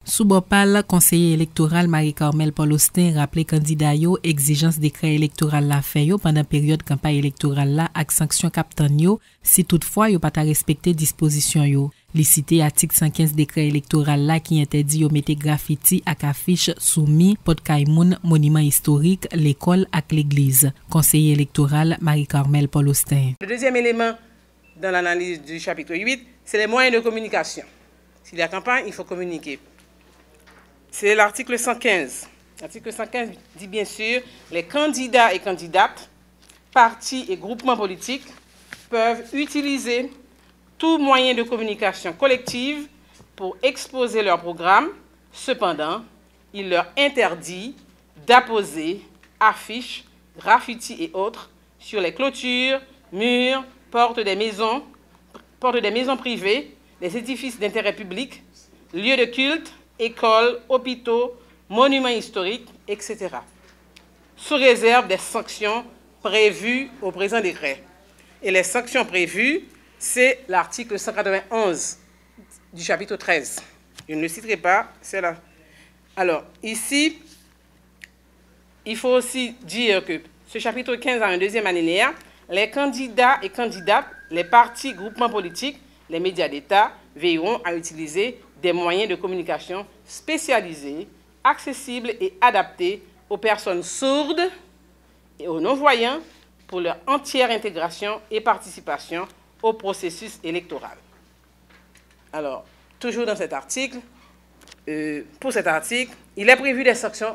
Sous Bopal, conseiller électoral Marie-Carmel Paul-Austin rappelé candidat yo exigence décret électoral la fait yo pendant période campagne électorale là avec sanction captain yo si toutefois yo pas ta respecter disposition yo. Li cité article 115 décret électoral là qui interdit yo mettre graffiti ak affiche soumis Port Kaimoun monument historique l'école ak l'église. Conseiller électoral Marie-Carmel Paul-Austin. Le deuxième élément dans l'analyse du chapitre 8, c'est les moyens de communication. S'il y a campagne, il faut communiquer. C'est l'article 115. L'article 115 dit bien sûr, les candidats et candidates, partis et groupements politiques peuvent utiliser tout moyen de communication collective pour exposer leur programme. Cependant, il leur interdit d'apposer affiches, graffitis et autres sur les clôtures, murs, portes des maisons privées, des édifices d'intérêt public, lieux de culte, écoles, hôpitaux, monuments historiques, etc. Sous réserve des sanctions prévues au présent décret. Et les sanctions prévues, c'est l'article 191 du chapitre 13. Je ne le citerai pas, c'est là. Alors, ici, il faut aussi dire que ce chapitre 15 a un deuxième alinéa. Les candidats et candidates, les partis, groupements politiques, les médias d'État veilleront à utiliser des moyens de communication spécialisés, accessibles et adaptés aux personnes sourdes et aux non-voyants pour leur entière intégration et participation au processus électoral. Alors, toujours dans cet article, pour cet article, il est prévu des sanctions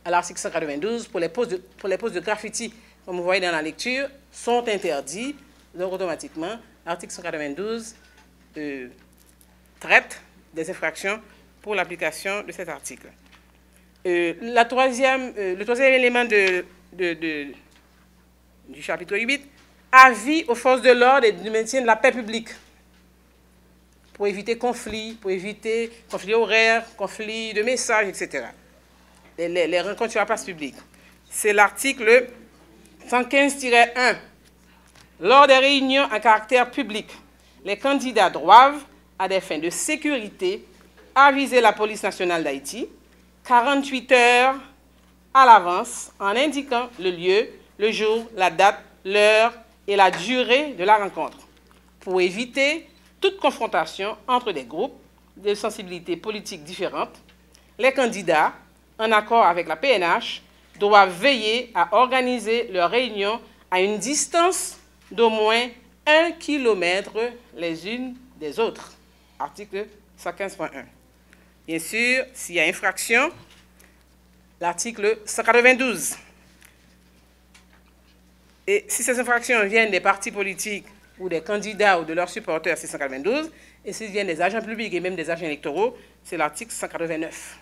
à l'article 192 pour les postes de graffiti, comme vous voyez dans la lecture, sont interdits. Donc, automatiquement, l'article 192 traite des infractions pour l'application de cet article. Le troisième élément du chapitre 8, avis aux forces de l'ordre et du maintien de la paix publique pour éviter conflits horaires, conflits de messages, etc. Les rencontres sur la place publique. C'est l'article 115-1. Lors des réunions à caractère public, les candidats doivent, à des fins de sécurité, aviser la police nationale d'Haïti 48 heures à l'avance en indiquant le lieu, le jour, la date, l'heure et la durée de la rencontre pour éviter toute confrontation entre des groupes de sensibilités politiques différentes. Les candidats, en accord avec la PNH, doivent veiller à organiser leurs réunions à une distance d'au moins 1 kilomètre les unes des autres. Article 115.1. Bien sûr, s'il y a infraction, l'article 192. Et si ces infractions viennent des partis politiques ou des candidats ou de leurs supporters, c'est 192. Et s'ils viennent des agents publics et même des agents électoraux, c'est l'article 189.